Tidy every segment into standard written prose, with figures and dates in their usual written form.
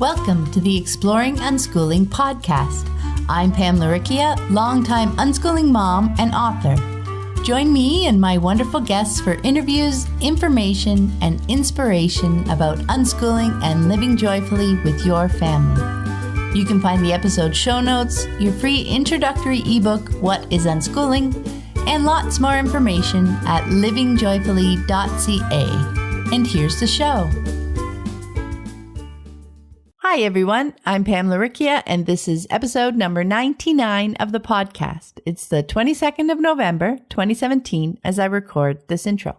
Welcome to the Exploring Unschooling podcast. I'm Pam Laricchia, longtime unschooling mom and author. Join me and my wonderful guests for interviews, information, and inspiration about unschooling and living joyfully with your family. You can find the episode show notes, your free introductory ebook, What is Unschooling, and lots more information at livingjoyfully.ca. And here's the show. Hi, everyone. I'm Pam Laricchia, and this is episode number 99 of the podcast. It's the 22nd of November, 2017, as I record this intro.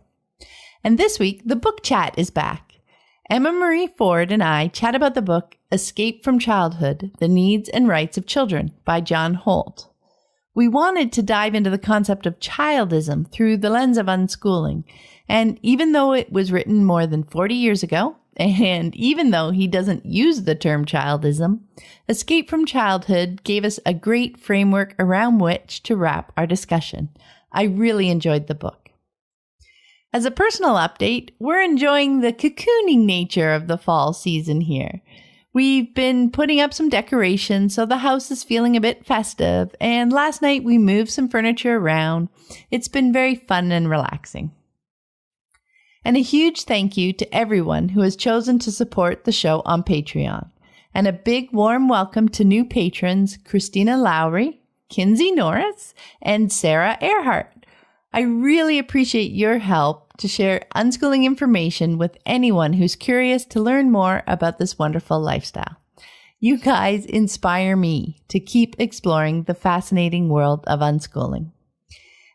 And this week, the book chat is back. Emma Marie Forde and I chat about the book Escape from Childhood, The Needs and Rights of Children by John Holt. We wanted to dive into the concept of childism through the lens of unschooling. And even though it was written more than 40 years ago, and even though he doesn't use the term childism, Escape from Childhood gave us a great framework around which to wrap our discussion. I really enjoyed the book. As a personal update, we're enjoying the cocooning nature of the fall season here. We've been putting up some decorations, so the house is feeling a bit festive, and last night we moved some furniture around. It's been very fun and relaxing. And a huge thank you to everyone who has chosen to support the show on Patreon. And a big warm welcome to new patrons, Christina Lowry, Kinsey Norris, and Sarah Earhart. I really appreciate your help to share unschooling information with anyone who's curious to learn more about this wonderful lifestyle. You guys inspire me to keep exploring the fascinating world of unschooling.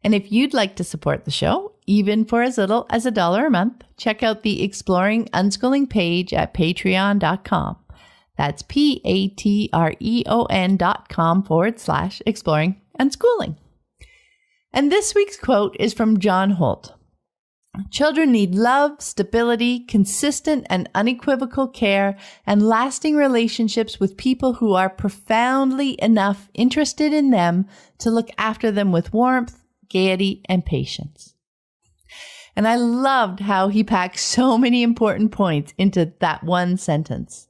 And if you'd like to support the show, even for as little as $1 a month, check out the Exploring Unschooling page at patreon.com. That's patreon.com/exploring unschooling. And this week's quote is from John Holt. Children need love, stability, consistent and unequivocal care, and lasting relationships with people who are profoundly enough interested in them to look after them with warmth, gaiety, and patience. And I loved how he packed so many important points into that one sentence.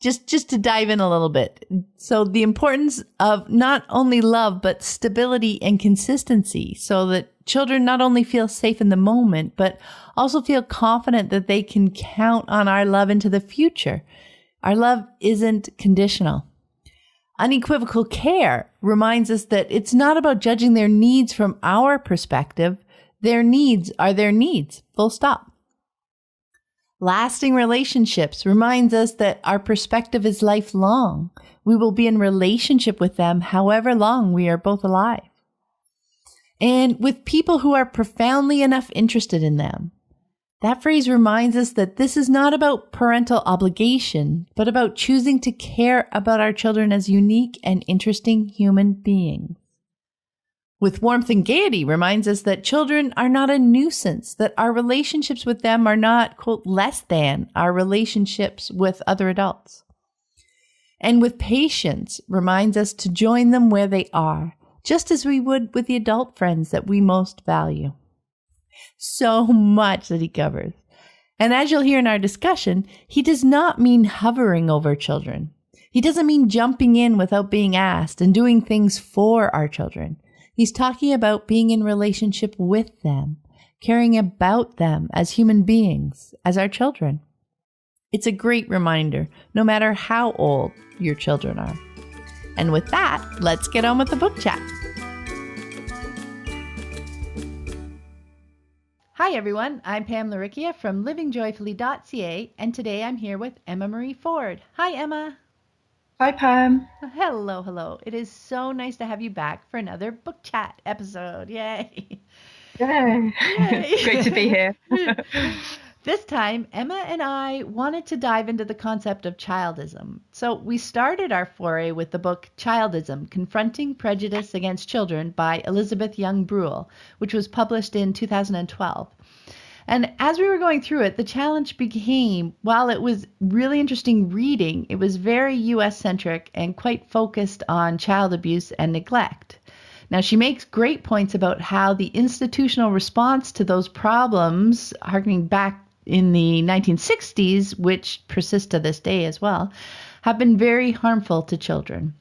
Just to dive in a little bit. So the importance of not only love, but stability and consistency, so that children not only feel safe in the moment, but also feel confident that they can count on our love into the future. Our love isn't conditional. Unequivocal care reminds us that it's not about judging their needs from our perspective. Their needs are their needs, full stop. Lasting relationships reminds us that our perspective is lifelong. We will be in relationship with them however long we are both alive. And with people who are profoundly enough interested in them. That phrase reminds us that this is not about parental obligation, but about choosing to care about our children as unique and interesting human beings. With warmth and gaiety reminds us that children are not a nuisance, that our relationships with them are not, quote, less than our relationships with other adults. And with patience reminds us to join them where they are, just as we would with the adult friends that we most value. So much that he covers. And as you'll hear in our discussion, he does not mean hovering over children. He doesn't mean jumping in without being asked and doing things for our children. He's talking about being in relationship with them, caring about them as human beings, as our children. It's a great reminder, no matter how old your children are. And with that, let's get on with the book chat. Hi, everyone. I'm Pam Laricchia from livingjoyfully.ca, and today I'm here with Emma Marie Forde. Hi, Emma. Hi, Pam. Hello, hello. It is so nice to have you back for another book chat episode. Yay. Yay. Yay. Great to be here. This time, Emma and I wanted to dive into the concept of childism. So we started our foray with the book Childism, Confronting Prejudice Against Children by Elizabeth Young Bruhl, which was published in 2012. And as we were going through it, the challenge became, while it was really interesting reading, it was very US-centric and quite focused on child abuse and neglect. Now, she makes great points about how the institutional response to those problems, harkening back in the 1960s, which persist to this day as well, have been very harmful to children.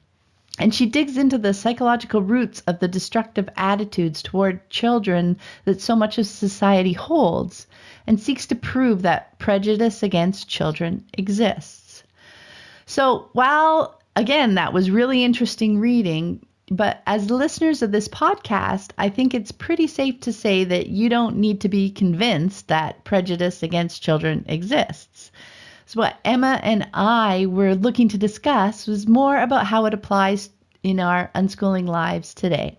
And she digs into the psychological roots of the destructive attitudes toward children that so much of society holds, and seeks to prove that prejudice against children exists. So while, again, that was really interesting reading, but as listeners of this podcast, I think it's pretty safe to say that you don't need to be convinced that prejudice against children exists. So what Emma and I were looking to discuss was more about how it applies in our unschooling lives today.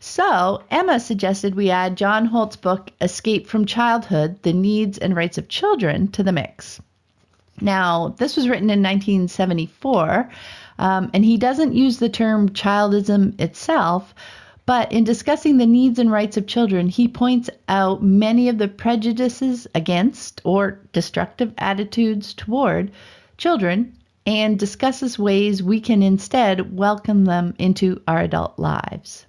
So Emma suggested we add John Holt's book, Escape from Childhood, The Needs and Rights of Children, to the mix. Now, this was written in 1974, and he doesn't use the term childism itself, but in discussing the needs and rights of children, he points out many of the prejudices against or destructive attitudes toward children and discusses ways we can instead welcome them into our adult lives.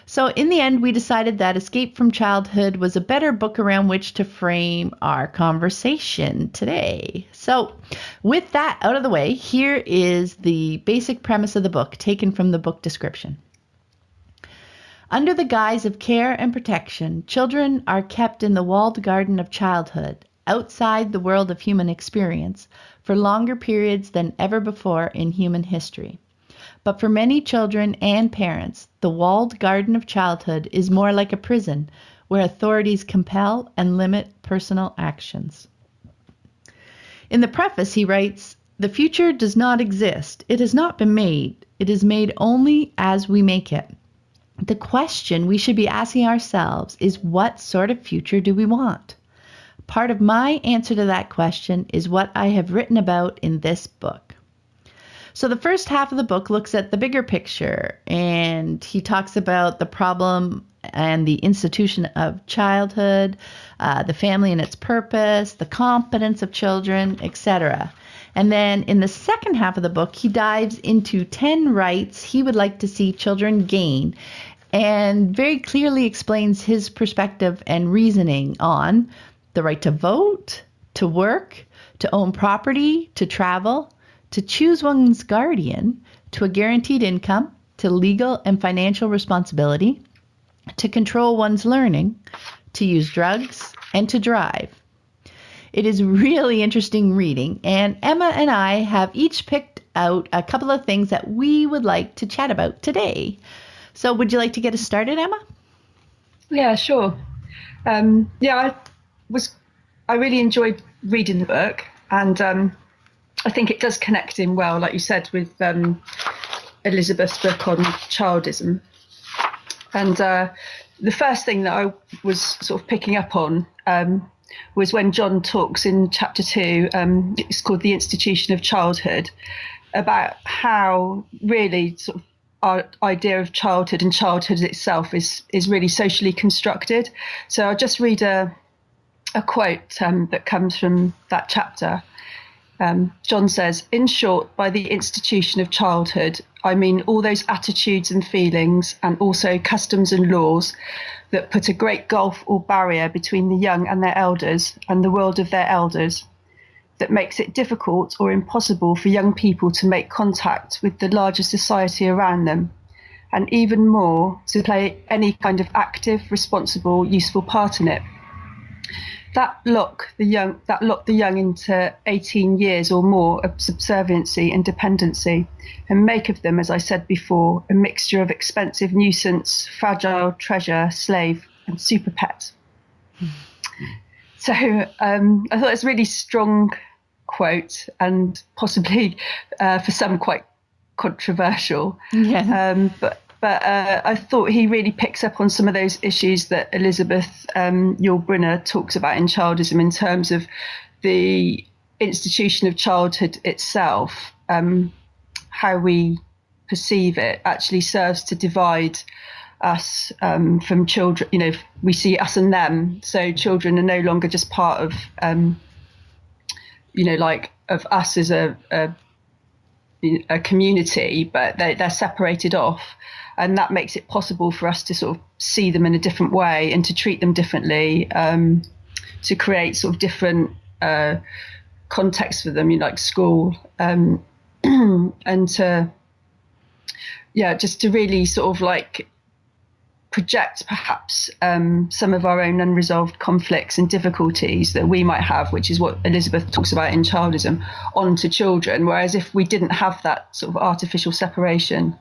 So in the end, we decided that Escape from Childhood was a better book around which to frame our conversation today. So with that out of the way, here is the basic premise of the book taken from the book description. Under the guise of care and protection, children are kept in the walled garden of childhood, outside the world of human experience, for longer periods than ever before in human history. But for many children and parents, the walled garden of childhood is more like a prison where authorities compel and limit personal actions. In the preface, he writes, "The future does not exist. It has not been made. It is made only as we make it. The question we should be asking ourselves is, what sort of future do we want? Part of my answer to that question is what I have written about in this book." So the first half of the book looks at the bigger picture, and he talks about the problem and the institution of childhood, the family and its purpose, the competence of children, etc. And then in the second half of the book, he dives into 10 rights he would like to see children gain, and very clearly explains his perspective and reasoning on the right to vote, to work, to own property, to travel, to choose one's guardian, to a guaranteed income, to legal and financial responsibility, to control one's learning, to use drugs, and to drive. It is really interesting reading, and Emma and I have each picked out a couple of things that we would like to chat about today. So would you like to get us started, Emma? Yeah, sure. I really enjoyed reading the book, and I think it does connect in well, like you said, with Elizabeth's book on childism. And the first thing that I was sort of picking up on was when John talks in chapter 2, it's called The Institution of Childhood, about how really sort of our idea of childhood and childhood itself is really socially constructed. So I'll just read a quote that comes from that chapter. John says, "In short, by the institution of childhood, I mean all those attitudes and feelings and also customs and laws that put a great gulf or barrier between the young and their elders and the world of their elders, that makes it difficult or impossible for young people to make contact with the larger society around them, and even more to play any kind of active, responsible, useful part in it. That lock the young into 18 years or more of subserviency and dependency, and make of them, as I said before, a mixture of expensive nuisance, fragile treasure, slave, and super pet." So I thought it's a really strong quote, and possibly for some quite controversial. Yeah. But I thought he really picks up on some of those issues that Elizabeth Yule-Brynner talks about in childism, in terms of the institution of childhood itself. How we perceive it actually serves to divide us from children. You know, we see us and them. So children are no longer just part of, of us as a community, but they're separated off. And that makes it possible for us to sort of see them in a different way and to treat them differently. to create sort of different contexts for them, like school, and to just to really sort of like project perhaps some of our own unresolved conflicts and difficulties that we might have, which is what Elizabeth talks about in childism, onto children. Whereas if we didn't have that sort of artificial separation,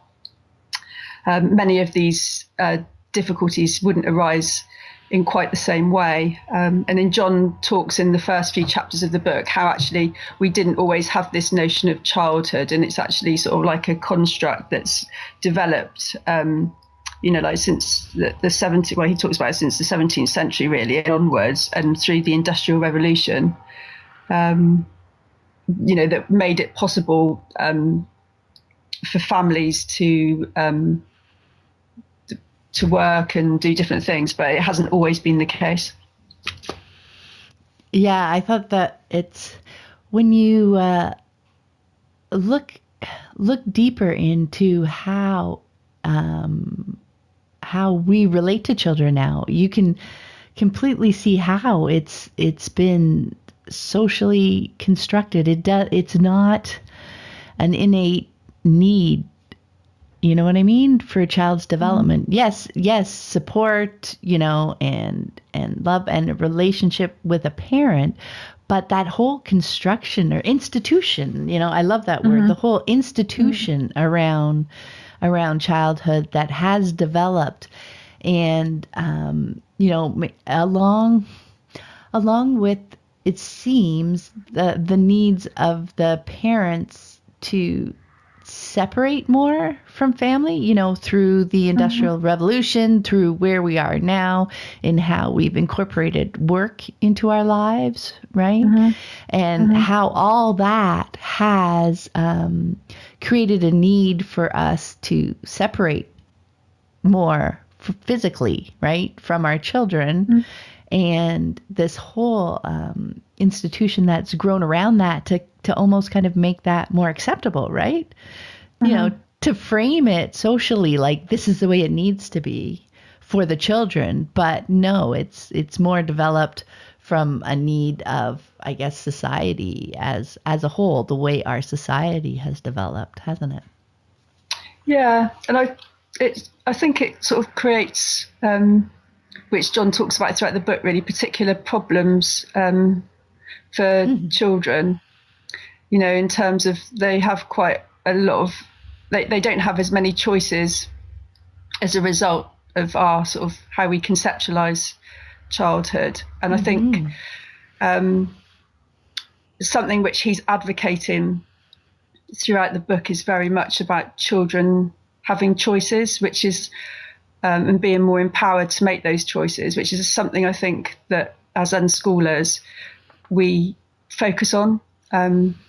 many of these difficulties wouldn't arise in quite the same way. And then John talks in the first few chapters of the book how actually we didn't always have this notion of childhood, and it's actually sort of like a construct that's developed like since the 70s, he talks about it since the 17th century really and onwards, and through the Industrial Revolution, that made it possible for families to work and do different things, but it hasn't always been the case. Yeah, I thought that it's when you look deeper into how we relate to children now, you can completely see how it's been socially constructed. It's not an innate need, you know what I mean, for a child's development. Mm-hmm. Yes, support, and love and a relationship with a parent, but that whole construction or institution, I love that word, the whole institution around childhood that has developed, and along with, it seems, the needs of the parents to separate more from family, through the Industrial Revolution, through where we are now, and how we've incorporated work into our lives, right? And how all that has created a need for us to separate more physically, right, from our children. And this whole institution that's grown around that to almost kind of make that more acceptable, right? To frame it socially like this is the way it needs to be for the children. But no, it's more developed from a need of, I guess, society as a whole, the way our society has developed, hasn't it? Yeah, and I think it sort of creates, which John talks about throughout the book, really particular problems for children, in terms of they have quite a lot of, they don't have as many choices as a result of our sort of how we conceptualize childhood. And I think something which he's advocating throughout the book is very much about children having choices, which is and being more empowered to make those choices, which is something I think that as unschoolers we focus on.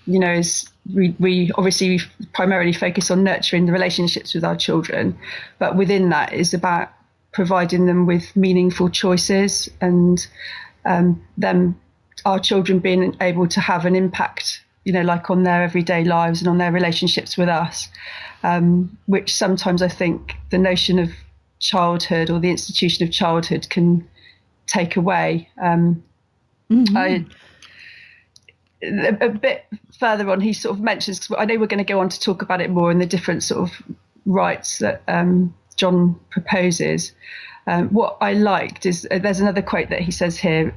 Is we obviously primarily focus on nurturing the relationships with our children, but within that is about providing them with meaningful choices, and them, our children, being able to have an impact, like on their everyday lives and on their relationships with us, which sometimes I think the notion of childhood or the institution of childhood can take away. A bit further on, he sort of mentions, because I know we're going to go on to talk about it more in the different sort of rights that John proposes. What I liked is there's another quote that he says here.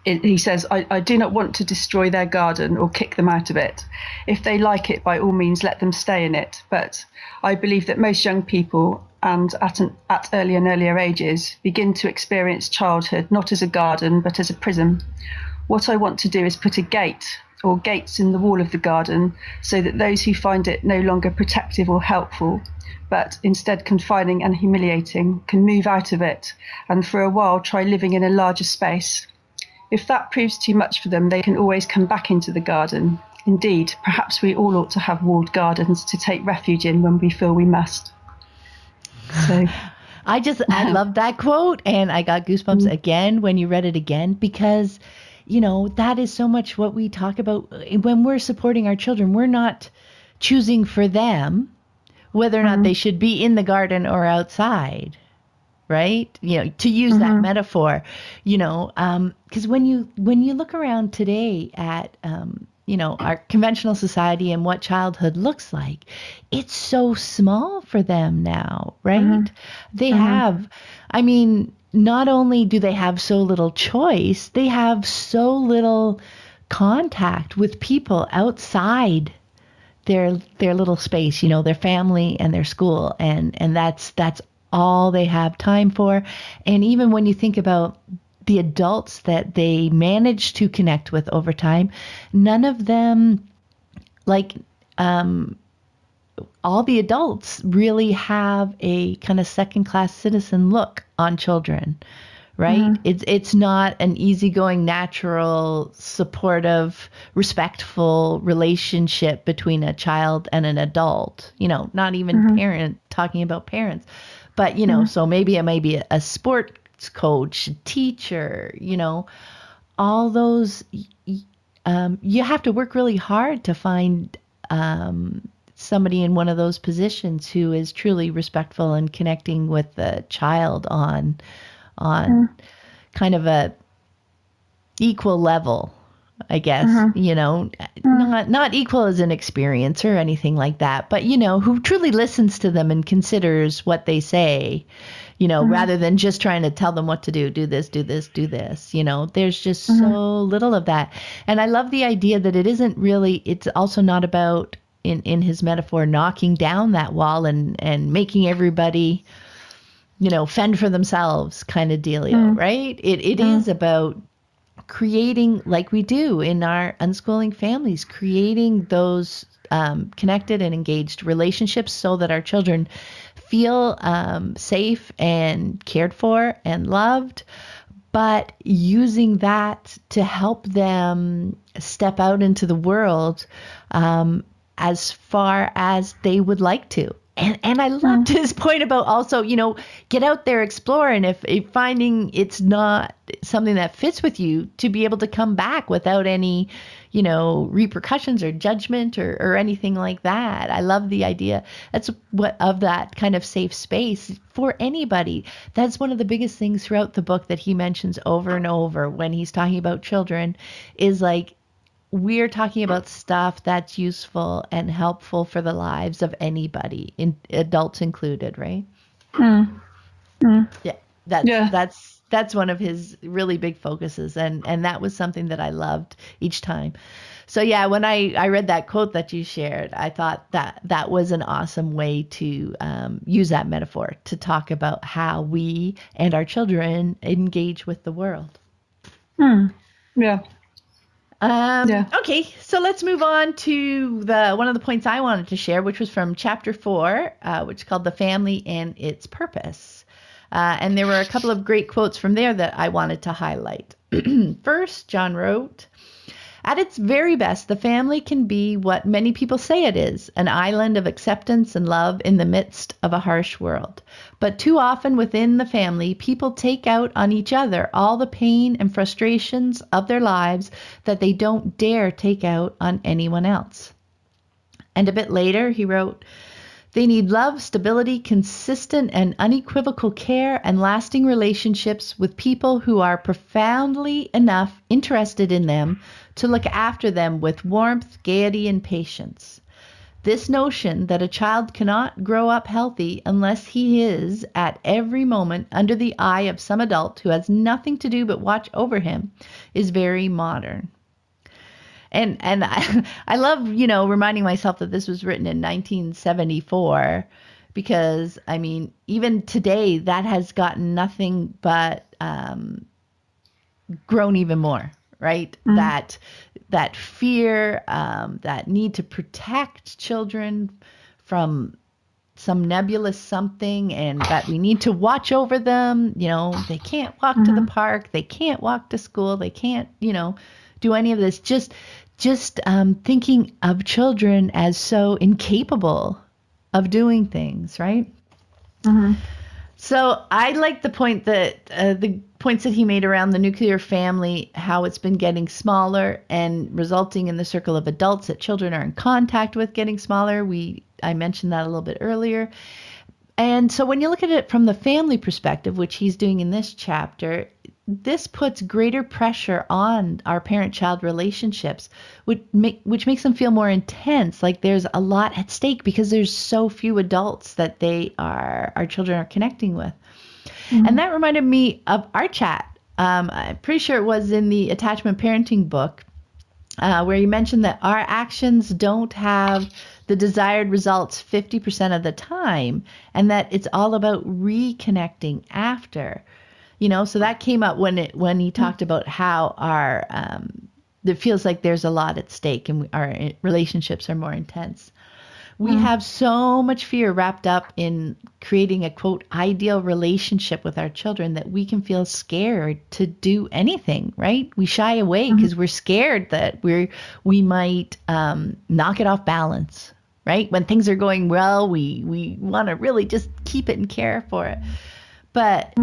He says, I do not want to destroy their garden or kick them out of it. If they like it, by all means, let them stay in it. But I believe that most young people, and at earlier and earlier ages, begin to experience childhood not as a garden, but as a prison. What I want to do is put a gate or gates in the wall of the garden, so that those who find it no longer protective or helpful, but instead confining and humiliating, can move out of it and for a while try living in a larger space. If that proves too much for them, they can always come back into the garden. Indeed, perhaps we all ought to have walled gardens to take refuge in when we feel we must. So I love that quote, and I got goosebumps again when you read it again, because that is so much what we talk about when we're supporting our children. We're not choosing for them whether or not they should be in the garden or outside, right? To use that metaphor, because when you look around today at, our conventional society and what childhood looks like, it's so small for them now, right? They have, I mean, not only do they have so little choice, they have so little contact with people outside their little space, their family and their school, and that's all they have time for. And even when you think about the adults that they manage to connect with over time, none of them, like all the adults, really have a kind of second-class citizen look on children, right? It's not an easygoing, natural, supportive, respectful relationship between a child and an adult, not even talking about parents. But, so maybe it may be a sports coach, a teacher, all those, you have to work really hard to find somebody in one of those positions who is truly respectful and connecting with the child on kind of a equal level, I guess, not equal as an experience or anything like that, but, who truly listens to them and considers what they say, rather than just trying to tell them what to do this, do this, do this. There's just so little of that. And I love the idea that it's also not about, in his metaphor, knocking down that wall and making everybody, fend for themselves kind of dealio, right? It is about creating, like we do in our unschooling families, creating those connected and engaged relationships so that our children feel safe and cared for and loved, but using that to help them step out into the world as far as they would like to. And I loved his point about also, get out there, explore, and if finding it's not something that fits with you, to be able to come back without any, repercussions or judgment or anything like that. I love the idea. That's of that kind of safe space for anybody. That's one of the biggest things throughout the book that he mentions over and over when he's talking about children, is like, we're talking about stuff that's useful and helpful for the lives of anybody, adults included, right? Yeah, that's one of his really big focuses, and that was something that I loved each time. So yeah, when I read that quote that you shared, I thought that was an awesome way to use that metaphor to talk about how we and our children engage with the world. Yeah. Okay, so let's move on to one of the points I wanted to share, which was from chapter 4, which is called The Family and Its Purpose. And there were a couple of great quotes from there that I wanted to highlight. First, John wrote, "At its very best, the family can be what many people say it is, an island of acceptance and love in the midst of a harsh world. But too often within the family, people take out on each other all the pain and frustrations of their lives that they don't dare take out on anyone else." And a bit later, he wrote, "They need love, stability, consistent and unequivocal care, and lasting relationships with people who are profoundly enough interested in them to look after them with warmth, gaiety, and patience. This notion that a child cannot grow up healthy unless he is at every moment under the eye of some adult who has nothing to do but watch over him is very modern." And I love, reminding myself that this was written in 1974, because, I mean, even today, that has gotten nothing but grown even more, right? That fear, that need to protect children from some nebulous something, and that we need to watch over them. They can't walk to the park, they can't walk to school, they can't, do any of this. Just thinking of children as so incapable of doing things, right? So I like the points that he made around the nuclear family, how it's been getting smaller and resulting in the circle of adults that children are in contact with getting smaller. I mentioned that a little bit earlier. And so when you look at it from the family perspective, which he's doing in this chapter, this puts greater pressure on our parent-child relationships, which makes them feel more intense, like there's a lot at stake because there's so few adults that our children are connecting with. Mm-hmm. And that reminded me of our chat. I'm pretty sure it was in the attachment parenting book, where you mentioned that our actions don't have the desired results 50% of the time, and that it's all about reconnecting after. So that came up when he talked about how it feels like there's a lot at stake and our relationships are more intense. We have so much fear wrapped up in creating a, quote, ideal relationship with our children that we can feel scared to do anything, right? We shy away because we're scared that we might knock it off balance, right? When things are going well, we want to really just keep it and care for it. But,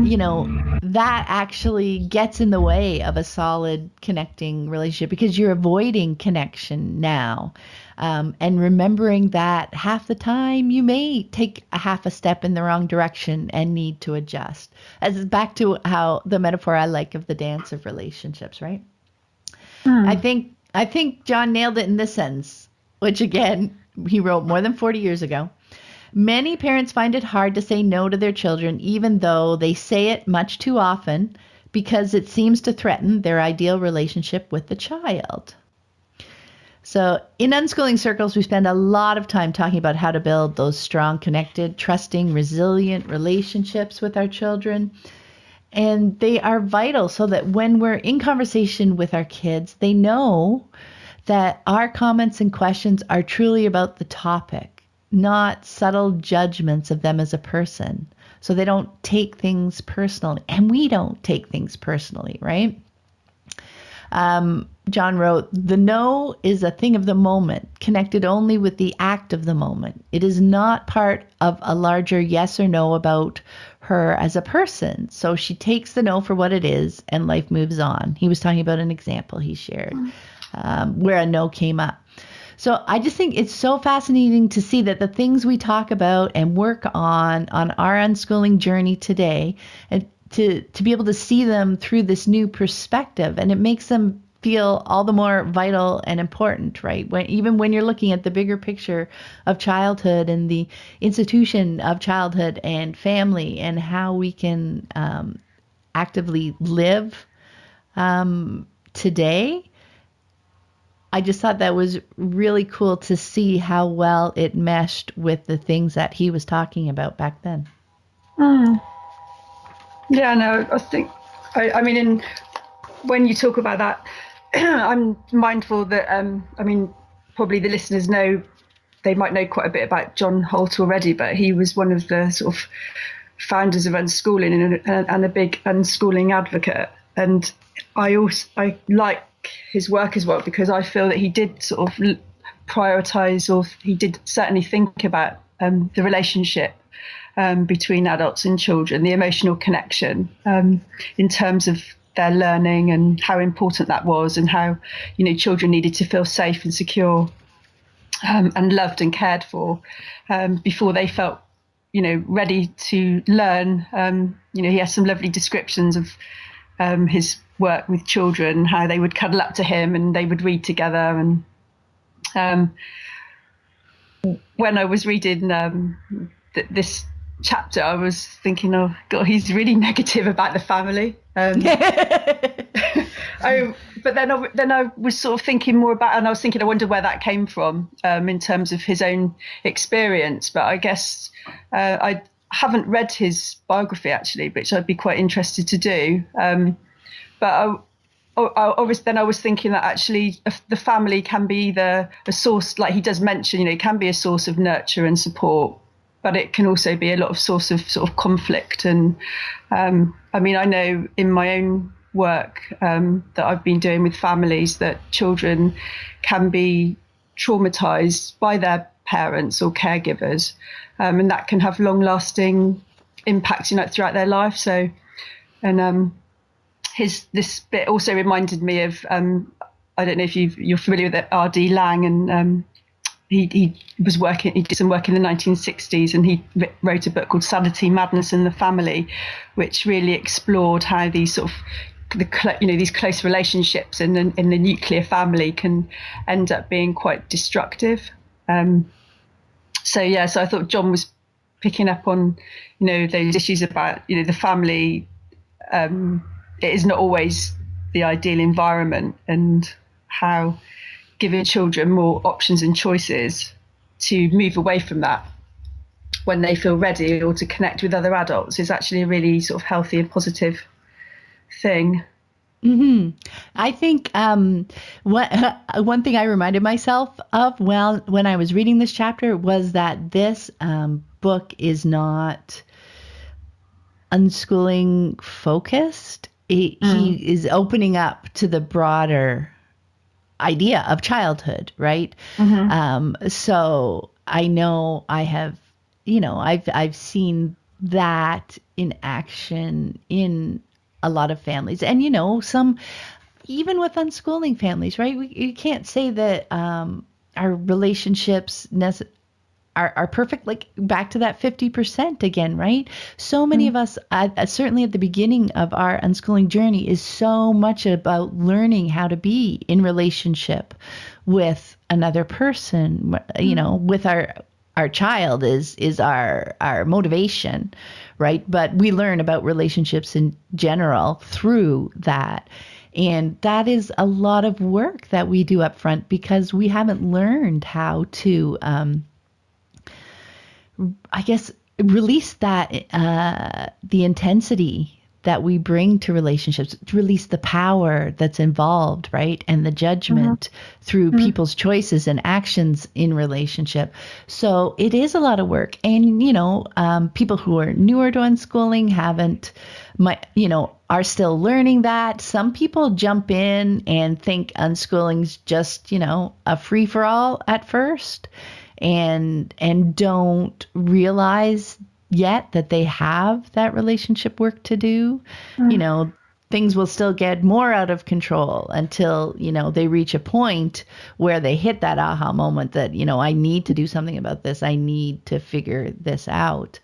that actually gets in the way of a solid connecting relationship because you're avoiding connection now. And remembering that half the time you may take a half a step in the wrong direction and need to adjust. As back to how the metaphor I like of the dance of relationships, right? I think John nailed it in this sentence, which again, he wrote more than 40 years ago. Many parents find it hard to say no to their children, even though they say it much too often, because it seems to threaten their ideal relationship with the child. So in unschooling circles, we spend a lot of time talking about how to build those strong, connected, trusting, resilient relationships with our children. And they are vital so that when we're in conversation with our kids, they know that our comments and questions are truly about the topic, not subtle judgments of them as a person. So they don't take things personally, and we don't take things personally, right? John wrote, "The no is a thing of the moment, connected only with the act of the moment. It is not part of a larger yes or no about her as a person. So she takes the no for what it is, and life moves on." He was talking about an example he shared where a no came up. So I just think it's so fascinating to see that the things we talk about and work on our unschooling journey today, and to be able to see them through this new perspective, and it makes them feel all the more vital and important, right? Even when you're looking at the bigger picture of childhood and the institution of childhood and family and how we can actively live today. I just thought that was really cool to see how well it meshed with the things that he was talking about back then. Yeah, no, I think, when you talk about that, I'm mindful that, probably the listeners they might know quite a bit about John Holt already, but he was one of the sort of founders of unschooling and a big unschooling advocate. And I like his work as well, because I feel that he did sort of prioritize, or he did certainly think about the relationship between adults and children, the emotional connection in terms of their learning and how important that was, and how, children needed to feel safe and secure and loved and cared for before they felt, ready to learn. He has some lovely descriptions of his work with children, how they would cuddle up to him and they would read together. And when I was reading this chapter, I was thinking, oh God, he's really negative about the family. But then I was sort of thinking more about, and I was thinking, I wonder where that came from in terms of his own experience. But I guess I haven't read his biography actually, which I'd be quite interested to do. But I was thinking that actually the family can be a source, like he does mention, it can be a source of nurture and support, but it can also be a lot of source of sort of conflict. And I know in my own work that I've been doing with families that children can be traumatized by their parents or caregivers, and that can have long-lasting impacts, throughout their life. So, and this bit also reminded me of I don't know if you're familiar with R.D. Laing and he was working. He did some work in the 1960s, and he wrote a book called Sanity, Madness, and the Family, which really explored how these sort of these close relationships in the nuclear family can end up being quite destructive. So I thought John was picking up on those issues about the family. It is not always the ideal environment, and how giving children more options and choices to move away from that when they feel ready, or to connect with other adults, is actually a really sort of healthy and positive thing. Mm-hmm. I think one thing I reminded myself of when I was reading this chapter was that this book is not unschooling focused. He is opening up to the broader idea of childhood, right? Mm-hmm. So I know I have, I've seen that in action in a lot of families, and some even with unschooling families, right? You can't say that our relationships are perfect. Like back to that 50% again, right? So many of us, certainly at the beginning of our unschooling journey, is so much about learning how to be in relationship with another person. With our child is our motivation, right? But we learn about relationships in general through that. And that is a lot of work that we do up front, because we haven't learned how to, release that, the intensity that we bring to relationships, to release the power that's involved, right? And the judgment through people's choices and actions in relationship. So it is a lot of work. And, people who are newer to unschooling are still learning that. Some people jump in and think unschooling's just, a free for all at first, and don't realize yet that they have that relationship work to do. Things will still get more out of control until, they reach a point where they hit that aha moment that, I need to do something about this. I need to figure this out.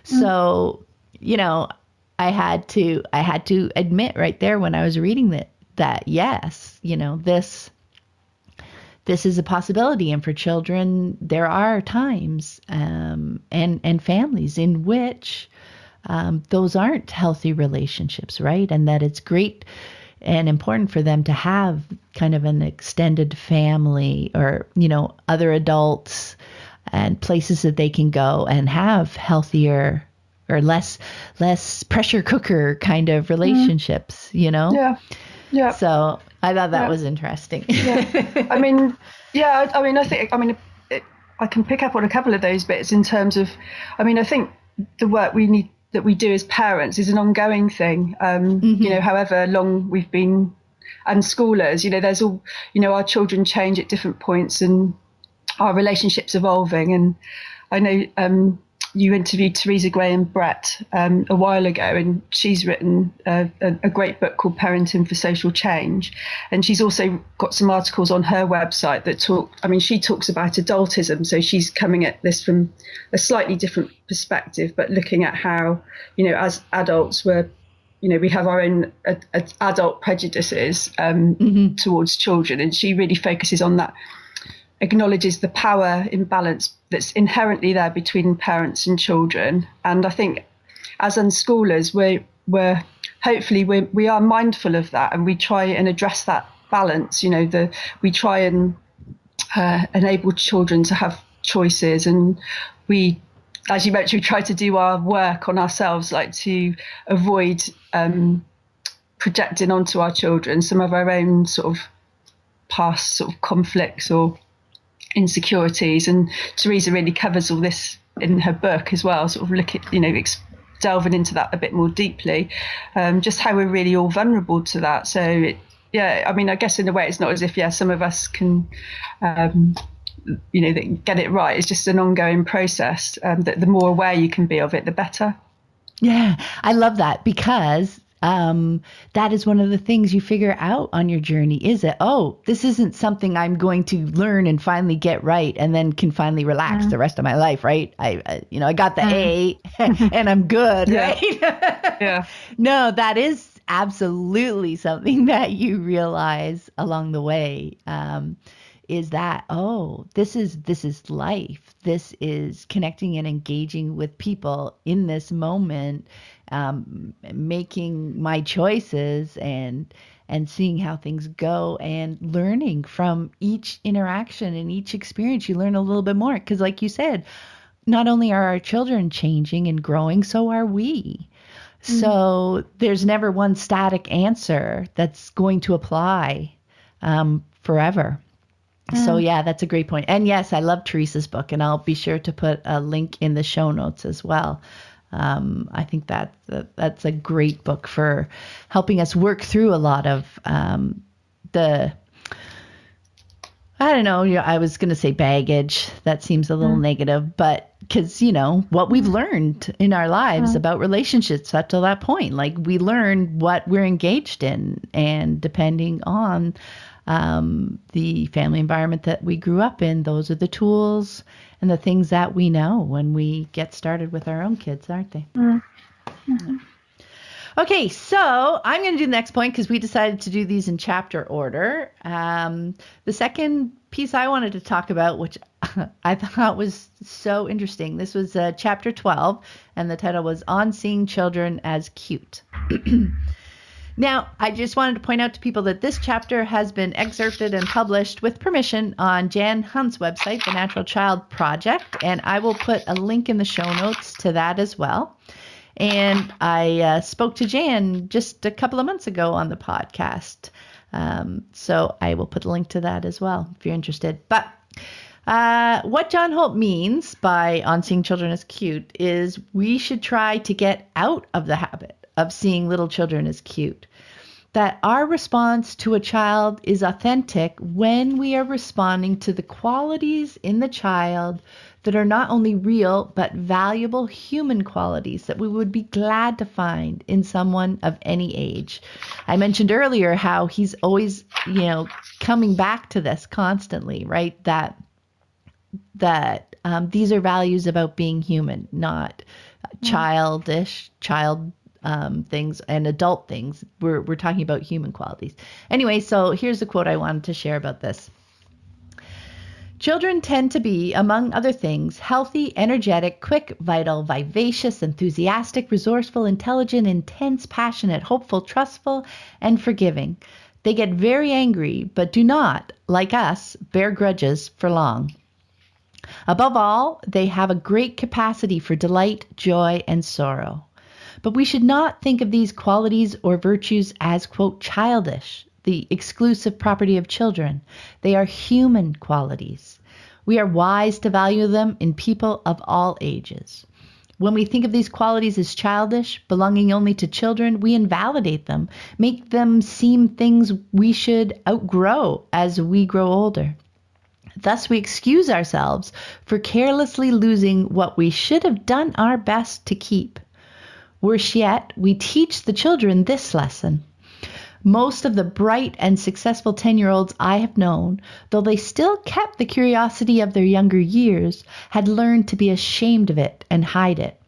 So, I had to admit right there when I was reading that yes, this is a possibility. And for children, there are times and families in which those aren't healthy relationships, right? And that it's great and important for them to have kind of an extended family, or, other adults and places that they can go and have healthier or less pressure cooker kind of relationships, Yeah. So I thought that was interesting. I think I can pick up on a couple of those bits in terms of, I think the work that we do as parents is an ongoing thing. However long we've been unschoolers, there's all, our children change at different points, and our relationships evolving. And I know you interviewed Theresa Graham Brett a while ago, and she's written a great book called Parenting for Social Change. And she's also got some articles on her website that she talks about adultism. So she's coming at this from a slightly different perspective, but looking at how, as adults we have our own adult prejudices towards children. And she really focuses on that, acknowledges the power imbalance that's inherently there between parents and children. And I think as unschoolers, we're hopefully we are mindful of that, and we try and address that balance. We try and enable children to have choices, and we, as you mentioned, we try to do our work on ourselves, like to avoid projecting onto our children some of our own sort of past sort of conflicts or insecurities. And Theresa really covers all this in her book as well, sort of delving into that a bit more deeply, just how we're really all vulnerable to that. So I guess in a way it's not as if some of us can get it right. It's just an ongoing process, that the more aware you can be of it, the better. Yeah, I love that, because that is one of the things you figure out on your journey, is it? Oh, this isn't something I'm going to learn and finally get right and then can finally relax the rest of my life, right? I got the A and I'm good, right? Yeah. No, that is absolutely something that you realize along the way. Is that, oh, this is life. This is connecting and engaging with people in this moment, making my choices and seeing how things go and learning from each interaction and each experience. You learn a little bit more because, like you said, not only are our children changing and growing, so are we. So there's never one static answer that's going to apply forever. So yeah, that's a great point. And yes, I love Teresa's book, and I'll be sure to put a link in the show notes as well. I think that's a great book for helping us work through a lot of the, I don't know, I was going to say baggage. That seems a little negative, but because, what we've learned in our lives about relationships up to that point, like we learn what we're engaged in, and depending on the family environment that we grew up in, those are the tools and the things that we know when we get started with our own kids, aren't they? Mm-hmm. Okay, so I'm going to do the next point because we decided to do these in chapter order. The second piece I wanted to talk about, which I thought was so interesting, this was chapter 12, and the title was On Seeing Children as Cute. Now, I just wanted to point out to people that this chapter has been excerpted and published with permission on Jan Hunt's website, The Natural Child Project, and I will put a link in the show notes to that as well. And I spoke to Jan just a couple of months ago on the podcast, so I will put a link to that as well if you're interested. But what John Holt means by On Seeing Children as Cute is we should try to get out of the habit of seeing little children as cute. That our response to a child is authentic when we are responding to the qualities in the child that are not only real, but valuable human qualities that we would be glad to find in someone of any age. I mentioned earlier how he's always, coming back to this constantly, right? That these are values about being human, not childish, things and adult things. We're talking about human qualities. Anyway, so here's the quote I wanted to share about this. Children tend to be, among other things, healthy, energetic, quick, vital, vivacious, enthusiastic, resourceful, intelligent, intense, passionate, hopeful, trustful, and forgiving. They get very angry, but do not, like us, bear grudges for long. Above all, they have a great capacity for delight, joy, and sorrow. But we should not think of these qualities or virtues as, quote, childish, the exclusive property of children. They are human qualities. We are wise to value them in people of all ages. When we think of these qualities as childish, belonging only to children, we invalidate them, make them seem things we should outgrow as we grow older. Thus, we excuse ourselves for carelessly losing what we should have done our best to keep. Worse yet, we teach the children this lesson. Most of the bright and successful 10-year-olds I have known, though they still kept the curiosity of their younger years, had learned to be ashamed of it and hide it.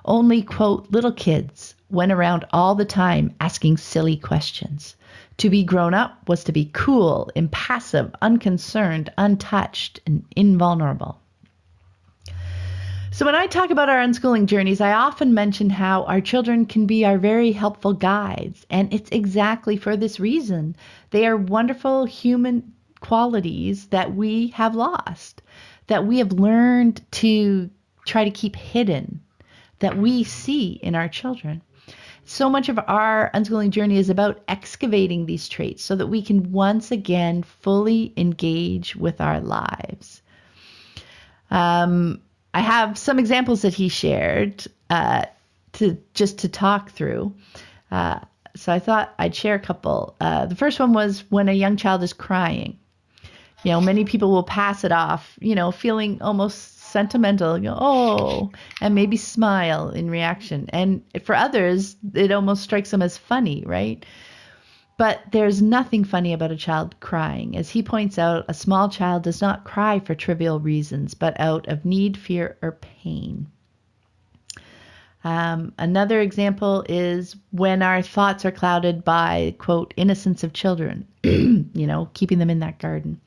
Only, quote, little kids went around all the time asking silly questions. To be grown up was to be cool, impassive, unconcerned, untouched, and invulnerable. So when I talk about our unschooling journeys, I often mention how our children can be our very helpful guides. And it's exactly for this reason. They are wonderful human qualities that we have lost, that we have learned to try to keep hidden, that we see in our children. So much of our unschooling journey is about excavating these traits so that we can once again fully engage with our lives. I have some examples that he shared to talk through. So I thought I'd share a couple. The first one was when a young child is crying. Many people will pass it off, feeling almost sentimental, you go, oh, and maybe smile in reaction. And for others, it almost strikes them as funny, right? But there's nothing funny about a child crying. As he points out, a small child does not cry for trivial reasons, but out of need, fear, or pain. Another example is when our thoughts are clouded by, quote, innocence of children, keeping them in that garden.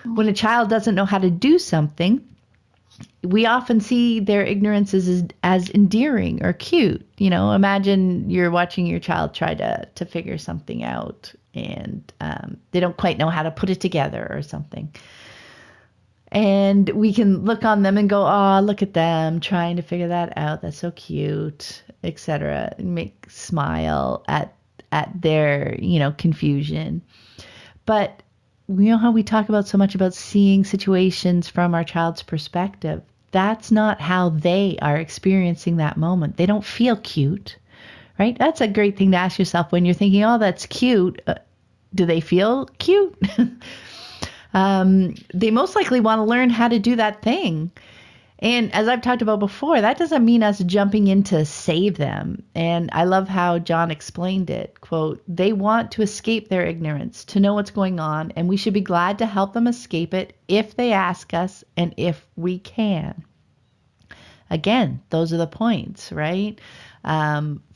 When a child doesn't know how to do something, we often see their ignorance as endearing or cute. Imagine you're watching your child try to figure something out and they don't quite know how to put it together or something. And we can look on them and go, oh, look at them trying to figure that out. That's so cute, etc. Make smile at their, confusion. But you know how we talk about so much about seeing situations from our child's perspective. That's not how they are experiencing that moment. They don't feel cute, right? That's a great thing to ask yourself when you're thinking, oh, that's cute. Do they feel cute? They most likely want to learn how to do that thing. And as I've talked about before, that doesn't mean us jumping in to save them. And I love how John explained it. Quote, they want to escape their ignorance, to know what's going on, and we should be glad to help them escape it if they ask us and if we can. Again, those are the points, right?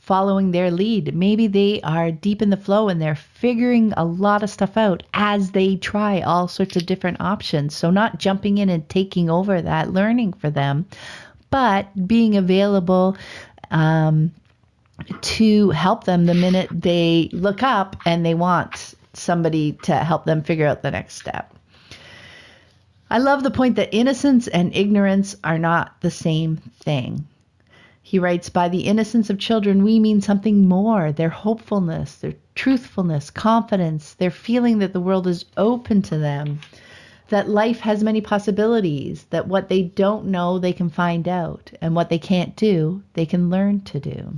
Following their lead. Maybe they are deep in the flow and they're figuring a lot of stuff out as they try all sorts of different options. So not jumping in and taking over that learning for them, but being available to help them the minute they look up and they want somebody to help them figure out the next step. I love the point that innocence and ignorance are not the same thing. He writes, by the innocence of children, we mean something more. Their hopefulness, their truthfulness, confidence, their feeling that the world is open to them, that life has many possibilities, that what they don't know, they can find out, and what they can't do, they can learn to do.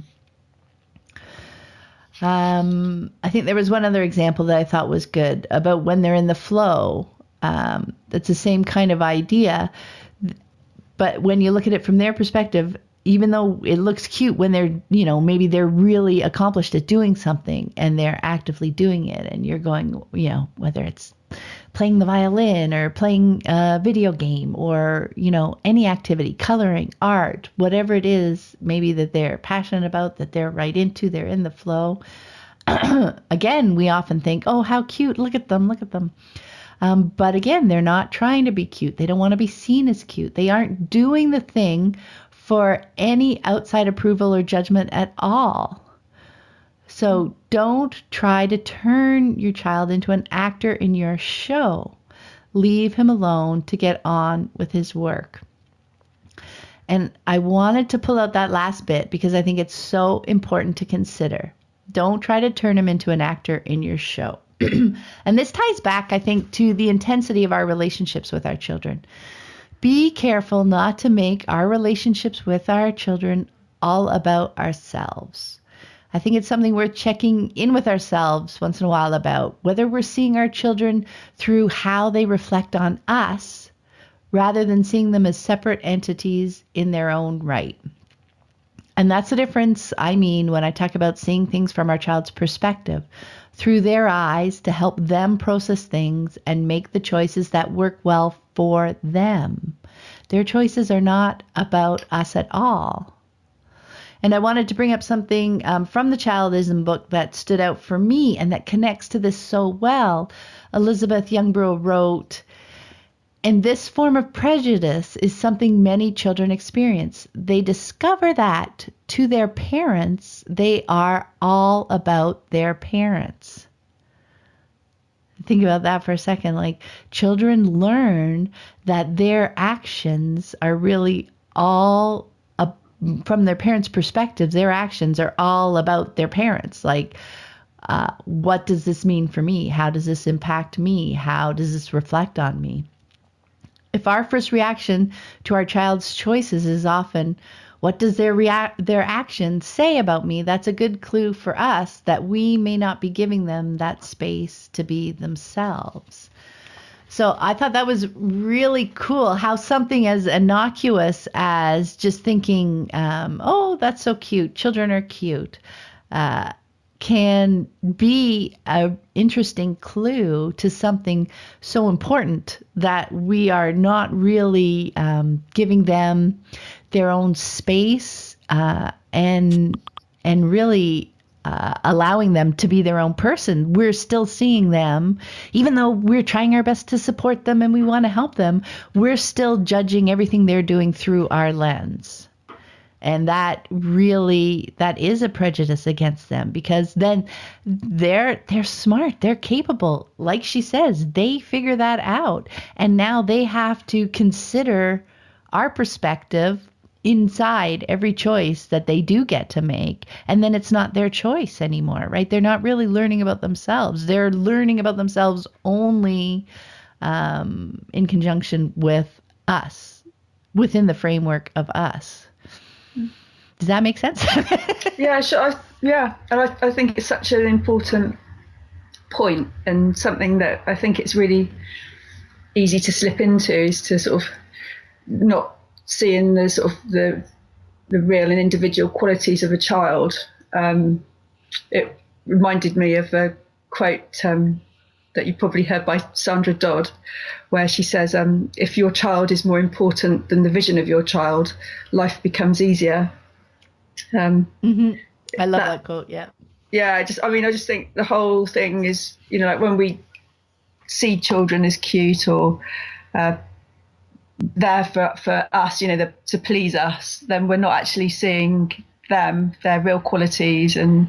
I think there was one other example that I thought was good about when they're in the flow. That's the same kind of idea. But when you look at it from their perspective, even though it looks cute when they're, maybe they're really accomplished at doing something and they're actively doing it and you're going, whether it's playing the violin or playing a video game or, any activity, coloring, art, whatever it is, maybe that they're passionate about, that they're right into, they're in the flow. Again, we often think, oh, how cute. Look at them. But again, they're not trying to be cute. They don't want to be seen as cute. They aren't doing the thing for any outside approval or judgment at all. So don't try to turn your child into an actor in your show. Leave him alone to get on with his work. And I wanted to pull out that last bit because I think it's so important to consider. Don't try to turn him into an actor in your show. And this ties back, I think, to the intensity of our relationships with our children. Be careful not to make our relationships with our children all about ourselves. I think it's something worth checking in with ourselves once in a while about whether we're seeing our children through how they reflect on us rather than seeing them as separate entities in their own right. And that's the difference I mean when I talk about seeing things from our child's perspective, through their eyes to help them process things and make the choices that work well for them. Their choices are not about us at all. And I wanted to bring up something from the Childism book that stood out for me and that connects to this so well. Elizabeth Youngborough wrote, and this form of prejudice is something many children experience. They discover that to their parents, they are all about their parents. Think about that for a second. Like, children learn that their actions are really all from their parents' perspective. Their actions are all about their parents. Like, what does this mean for me? How does this impact me? How does this reflect on me? If our first reaction to our child's choices is often, what does their actions say about me? That's a good clue for us that we may not be giving them that space to be themselves. So I thought that was really cool how something as innocuous as just thinking, oh, that's so cute. Children are cute. Can be an interesting clue to something so important that we are not really giving them their own space and really allowing them to be their own person. We're still seeing them, even though we're trying our best to support them and we want to help them, we're still judging everything they're doing through our lens. And that is a prejudice against them, because then they're smart, they're capable. Like she says, they figure that out. And now they have to consider our perspective inside every choice that they do get to make. And then it's not their choice anymore, right? They're not really learning about themselves. They're learning about themselves only in conjunction with us, within the framework of us. Does that make sense? Yeah, sure. And I think it's such an important point, and something that I think it's really easy to slip into, is to sort of not seeing the sort of the real and individual qualities of a child. It reminded me of a quote that you probably heard by Sandra Dodd, where she says, if your child is more important than the vision of your child, life becomes easier. I love that quote. Yeah. I just think the whole thing is, like when we see children as cute or there for us, to please us, then we're not actually seeing them, their real qualities, and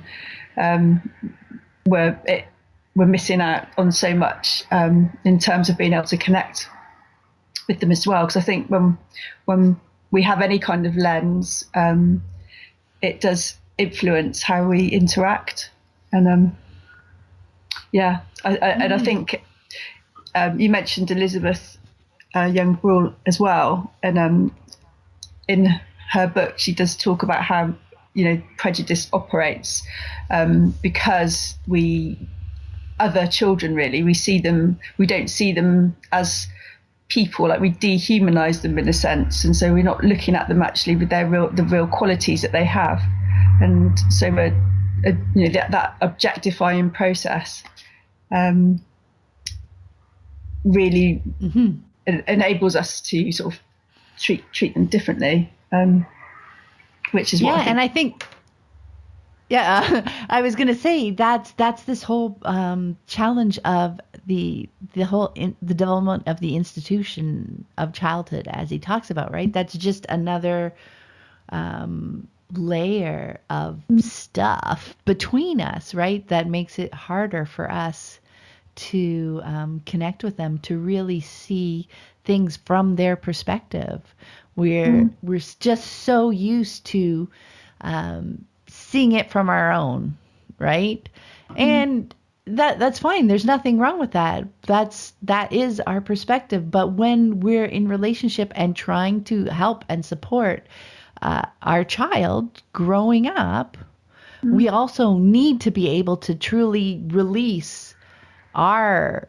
we're missing out on so much in terms of being able to connect with them as well. Because I think when we have any kind of lens, it does influence how we interact. And I think you mentioned Elizabeth Young Rule as well, and in her book she does talk about how prejudice operates, because other children, really, we don't see them as people, like we dehumanize them in a sense, and so we're not looking at them actually with the real qualities that they have, and so that objectifying process really enables us to sort of treat them differently, which is what I think I was going to say that's this whole challenge of the development of the institution of childhood, as he talks about, right? That's just another layer of stuff between us, right? That makes it harder for us to connect with them, to really see things from their perspective. We're just so used to seeing it from our own, right? And that's fine. There's nothing wrong with that. That is our perspective. But when we're in relationship and trying to help and support our child growing up, we also need to be able to truly release our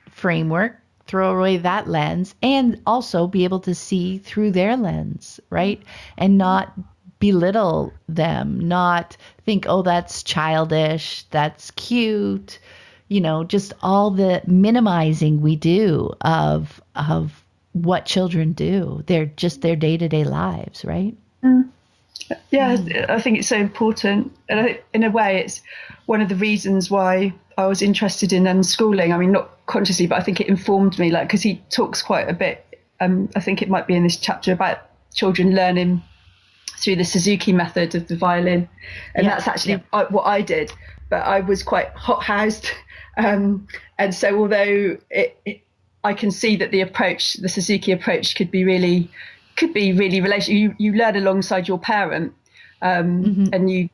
framework, throw away that lens, and also be able to see through their lens, right? And not belittle them, not think, oh, that's childish, that's cute, just all the minimizing we do of what children do. They're just their day-to-day lives, right? I think it's so important, and in a way it's one of the reasons why I was interested in unschooling. I mean, not consciously, but I think it informed me, because he talks quite a bit, I think it might be in this chapter, about children learning through the Suzuki method of the violin, and that's actually what I did. But I was quite hot-housed, and so although I can see that the Suzuki approach could be really relational. You learn alongside your parent, and you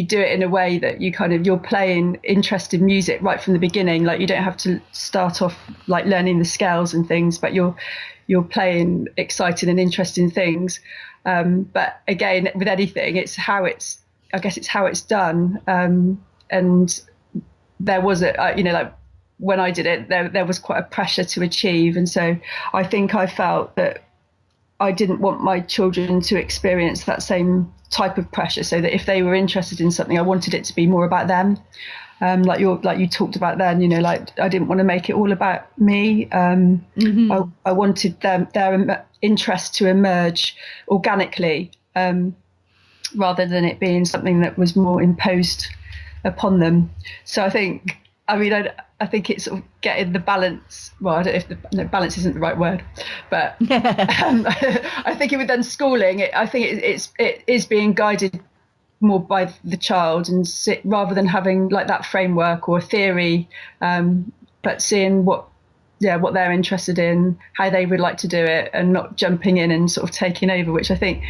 do it in a way that you're playing interesting music right from the beginning. Like, you don't have to start off like learning the scales and things, but you're playing exciting and interesting things. But again, with anything, it's how it's done. And there was when I did it, there was quite a pressure to achieve. And so I think I felt that I didn't want my children to experience that same type of pressure, so that if they were interested in something, I wanted it to be more about them. Like you talked about then, like I didn't want to make it all about me. I wanted their interest to emerge organically, rather than it being something that was more imposed upon them. So I think it's sort of getting the balance. Well, I don't know if balance isn't the right word, but I think with unschooling, it is being guided more by the child, and rather than having like that framework or theory, but seeing what they're interested in, how they would like to do it, and not jumping in and sort of taking over, which I think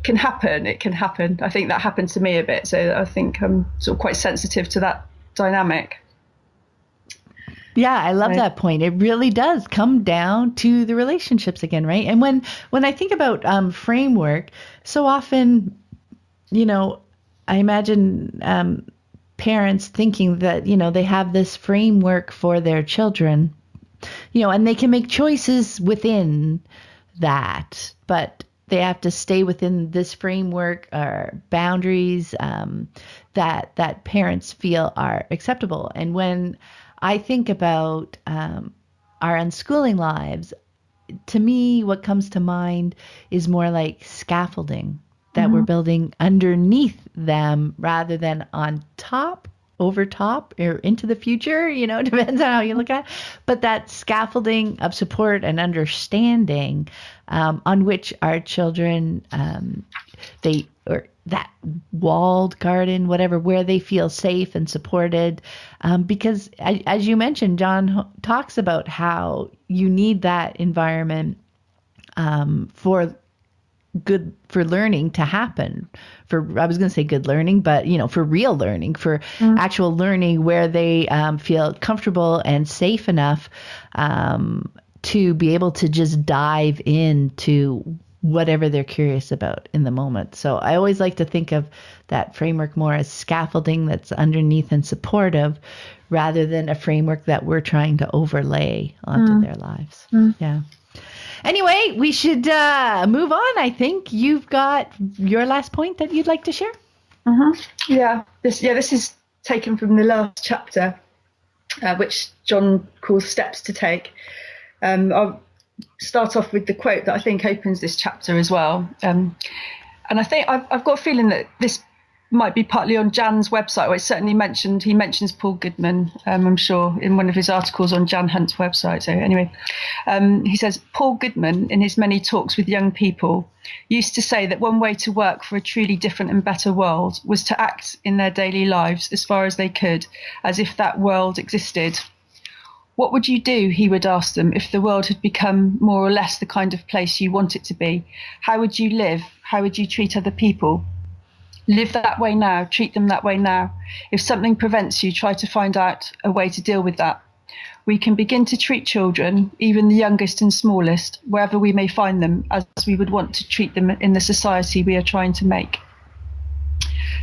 can happen. It can happen. I think that happened to me a bit. So I think I'm sort of quite sensitive to that dynamic. Yeah, I love that point. It really does come down to the relationships again, right? And when I think about framework, so often, I imagine parents thinking that, they have this framework for their children, and they can make choices within that, but they have to stay within this framework or boundaries that parents feel are acceptable. And when I think about our unschooling lives, to me, what comes to mind is more like scaffolding that we're building underneath them rather than on top, over top, or into the future, depends on how you look at it. But that scaffolding of support and understanding on which our children, or that walled garden, whatever, where they feel safe and supported. Because as you mentioned, John talks about how you need that environment for learning to happen. I was going to say good learning, but for real learning, for actual learning where they feel comfortable and safe enough to be able to just dive into whatever they're curious about in the moment. So I always like to think of that framework more as scaffolding that's underneath and supportive, rather than a framework that we're trying to overlay onto their lives. Yeah. Anyway, we should move on. I think you've got your last point that you'd like to share. Yeah. This is taken from the last chapter, which John calls Steps to Take. I'll start off with the quote that I think opens this chapter as well. And I think I've got a feeling that this might be partly on Jan's website, or it's certainly he mentions Paul Goodman, I'm sure, in one of his articles on Jan Hunt's website. So anyway, he says, Paul Goodman, in his many talks with young people, used to say that one way to work for a truly different and better world was to act in their daily lives as far as they could, as if that world existed. What would you do, he would ask them, if the world had become more or less the kind of place you want it to be? How would you live? How would you treat other people? Live that way now, treat them that way now. If something prevents you, try to find out a way to deal with that. We can begin to treat children, even the youngest and smallest, wherever we may find them, as we would want to treat them in the society we are trying to make.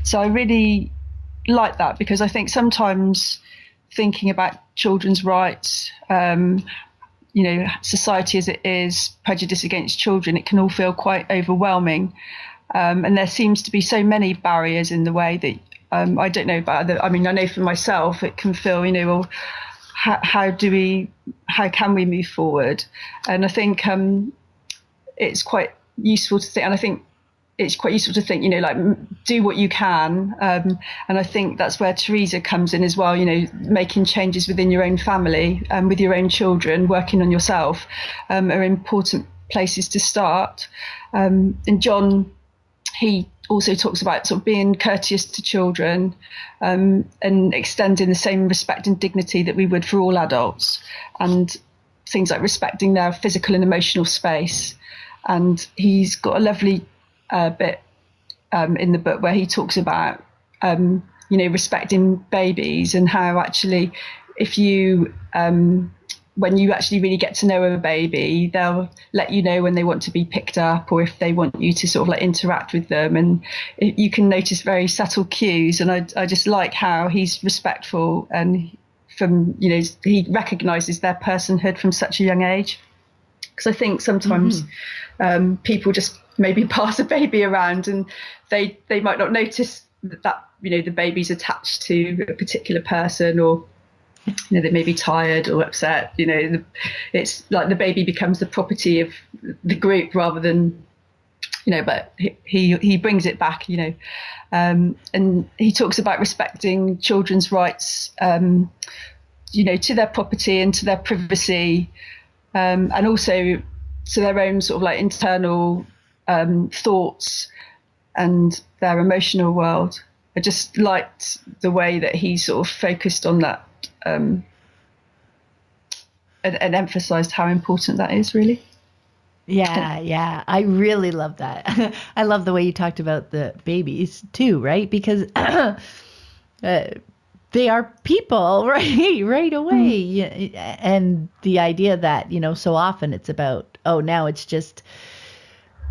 So I really like that, because I think sometimes thinking about children's rights, society as it is, prejudice against children, it can all feel quite overwhelming. And there seems to be so many barriers in the way that I don't know about I know for myself it can feel, how can we move forward? And I think it's quite useful to think, and I think it's quite useful to think, do what you can. And I think that's where Teresa comes in as well, making changes within your own family and with your own children, working on yourself are important places to start. And John, he also talks about sort of being courteous to children and extending the same respect and dignity that we would for all adults, and things like respecting their physical and emotional space. And he's got a lovely bit in the book where he talks about, respecting babies, and how actually if you when you actually really get to know a baby, they'll let you know when they want to be picked up, or if they want you to sort of like interact with them. And you can notice very subtle cues. And I just like how he's respectful and from, he recognizes their personhood from such a young age. Because I think sometimes people just maybe pass a baby around and they might not notice that the baby's attached to a particular person, or they may be tired or upset. It's like the baby becomes the property of the group rather than, but he brings it back, and he talks about respecting children's rights, to their property and to their privacy, and also to their own sort of like internal thoughts and their emotional world. I just liked the way that he sort of focused on that, and emphasized how important that is, really. Yeah. I really love that. I love the way you talked about the babies too, right? Because they are people, right away. And the idea that, so often it's about, now it's just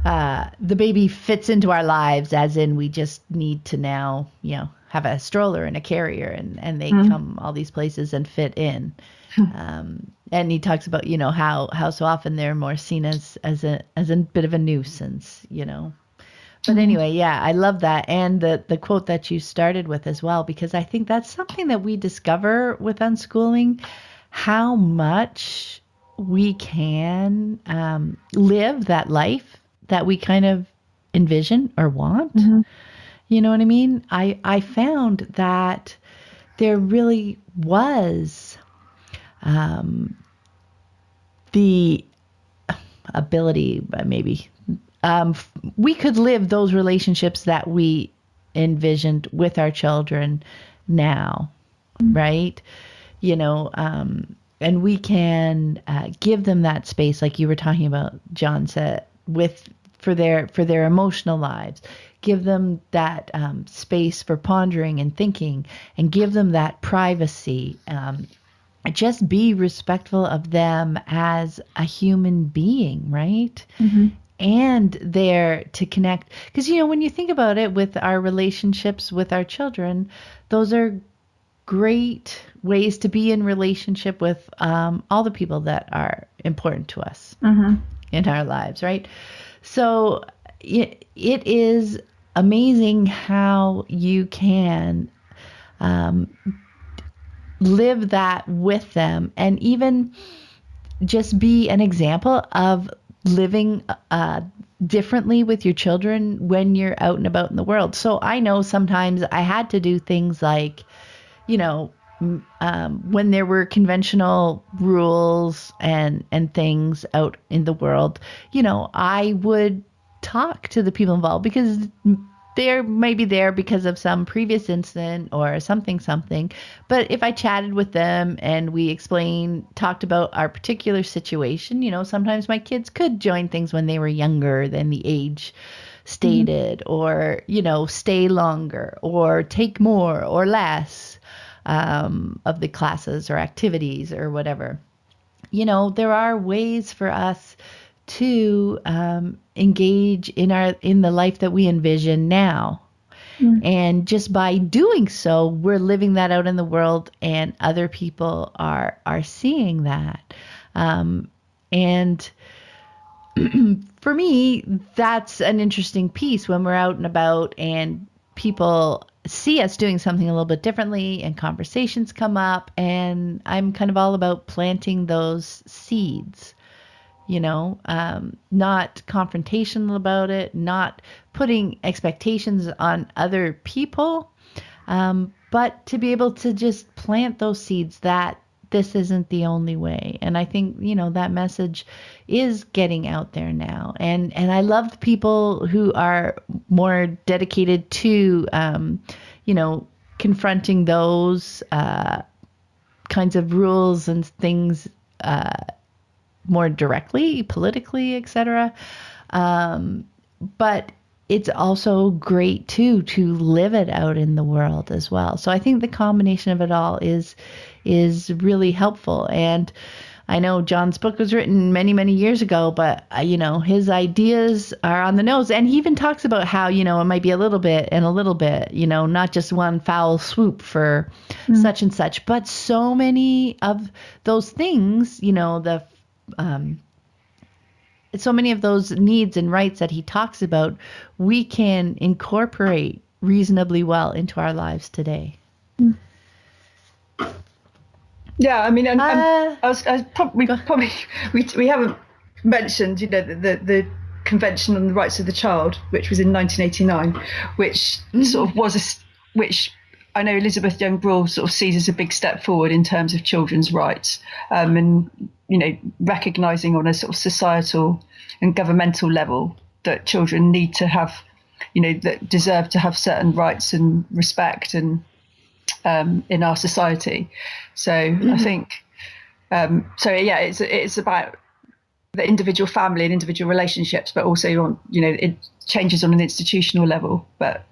the baby fits into our lives, as in we just need to now, have a stroller and a carrier, and they come all these places and fit in. And he talks about, how so often they're more seen as a bit of a nuisance, But anyway, I love that. And the quote that you started with as well, because I think that's something that we discover with unschooling, how much we can live that life that we kind of envision or want. You know what I mean? I found that there really was the ability, maybe, we could live those relationships that we envisioned with our children now, right? And we can give them that space, like you were talking about, John said, for their emotional lives. Give them that space for pondering and thinking, and give them that privacy. Just be respectful of them as a human being, right? And there to connect. Because, when you think about it, with our relationships with our children, those are great ways to be in relationship with all the people that are important to us in our lives, right? So it is amazing how you can live that with them, and even just be an example of living differently with your children when you're out and about in the world. So I know sometimes I had to do things like, when there were conventional rules and things out in the world, I would talk to the people involved, because they're maybe there because of some previous incident or something. But if I chatted with them and we talked about our particular situation, sometimes my kids could join things when they were younger than the age stated, or, stay longer or take more or less of the classes or activities or whatever. There are ways for us to engage in the life that we envision now. And just by doing so, we're living that out in the world, and other people are seeing that. And for me, that's an interesting piece when we're out and about and people see us doing something a little bit differently and conversations come up, and I'm kind of all about planting those seeds. Not confrontational about it, not putting expectations on other people, but to be able to just plant those seeds that this isn't the only way. And I think, that message is getting out there now. And I love the people who are more dedicated to, confronting those kinds of rules and things more directly, politically, etc. But it's also great too to live it out in the world as well. So I think the combination of it all is really helpful. And I know John's book was written many, many years ago, but, his ideas are on the nose. And he even talks about how, it might be a little bit and a little bit, not just one foul swoop for such and such, but so many of those things, so many of those needs and rights that he talks about, we can incorporate reasonably well into our lives today. Yeah, I mean, and we haven't mentioned, the Convention on the Rights of the Child, which was in 1989, which sort of which I know Elizabeth Young-Bruhl sort of sees as a big step forward in terms of children's rights, and recognising on a sort of societal and governmental level that children need to have, that deserve to have certain rights and respect and in our society. So I think, it's about the individual family and individual relationships, but also on, it changes on an institutional level. But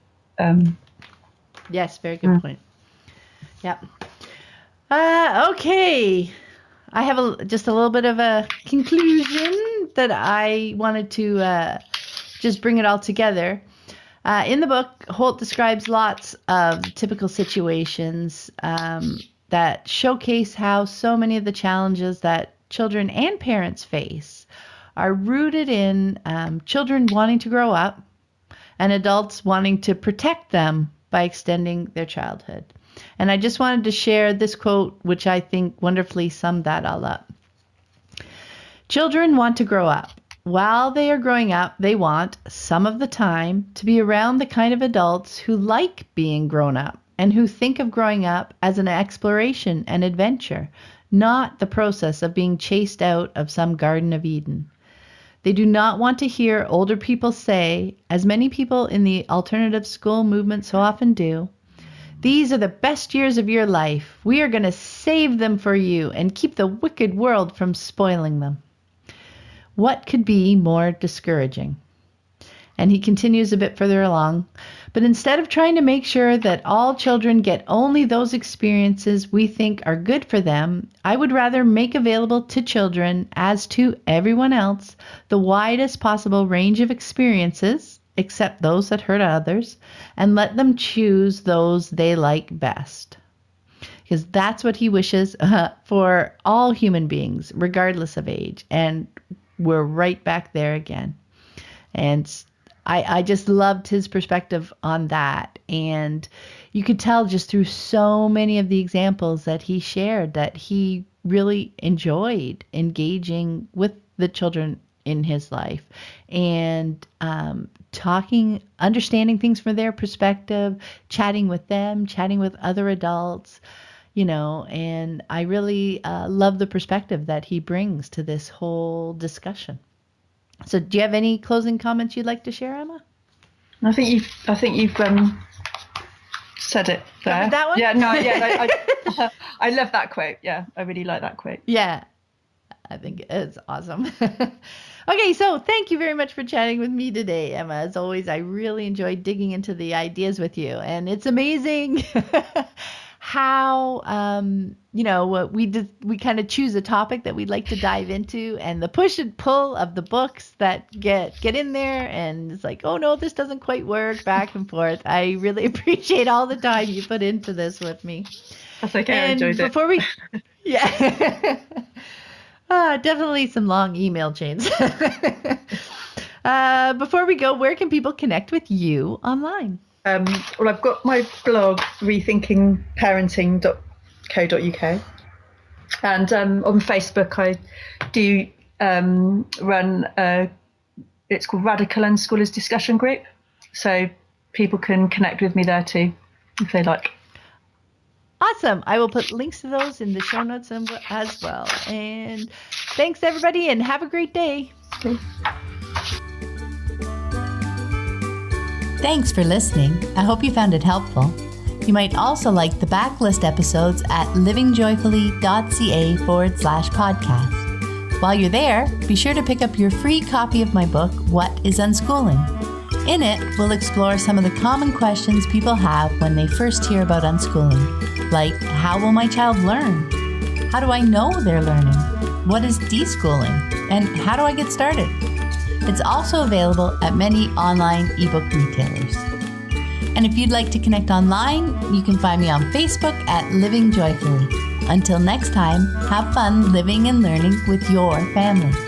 yes, very good point. Yep. Okay. I have just a little bit of a conclusion that I wanted to just bring it all together. In the book, Holt describes lots of typical situations that showcase how so many of the challenges that children and parents face are rooted in children wanting to grow up and adults wanting to protect them by extending their childhood. And I just wanted to share this quote, which I think wonderfully summed that all up. Children want to grow up. While they are growing up, they want, some of the time, to be around the kind of adults who like being grown up and who think of growing up as an exploration and adventure, not the process of being chased out of some Garden of Eden. They do not want to hear older people say, as many people in the alternative school movement so often do, "These are the best years of your life. We are going to save them for you and keep the wicked world from spoiling them." What could be more discouraging? And he continues a bit further along. But instead of trying to make sure that all children get only those experiences we think are good for them, I would rather make available to children, as to everyone else, the widest possible range of experiences, except those that hurt others, and let them choose those they like best. Because that's what he wishes for all human beings, regardless of age. And we're right back there again. And I just loved his perspective on that. And you could tell just through so many of the examples that he shared that he really enjoyed engaging with the children in his life and understanding things from their perspective, chatting with them, chatting with other adults, and I really love the perspective that he brings to this whole discussion. So do you have any closing comments you'd like to share, Emma? I think you've said it there. That one? Yeah, no, yeah. I love that quote. Yeah, I really like that quote. Yeah, I think it's awesome. Okay, so thank you very much for chatting with me today, Emma. As always, I really enjoyed digging into the ideas with you, and it's amazing how we kind of choose a topic that we'd like to dive into, and the push and pull of the books that get in there, and it's like, oh no, this doesn't quite work, back and forth. I really appreciate all the time you put into this with me. That's okay. I enjoyed it. Before we, yeah, definitely some long email chains. Before we go, where can people connect with you online? Well, I've got my blog, rethinkingparenting.co.uk, and on Facebook I do run it's called Radical Unschoolers Discussion Group, so people can connect with me there too if they like. Awesome. I will put links to those in the show notes as well. And thanks everybody, and have a great day. Okay. Thanks for listening. I hope you found it helpful. You might also like the backlist episodes at livingjoyfully.ca/podcast. While you're there, be sure to pick up your free copy of my book, What is Unschooling? In it, we'll explore some of the common questions people have when they first hear about unschooling, like, how will my child learn? How do I know they're learning? What is deschooling? And how do I get started? It's also available at many online ebook retailers. And if you'd like to connect online, you can find me on Facebook at Living Joyfully. Until next time, have fun living and learning with your family.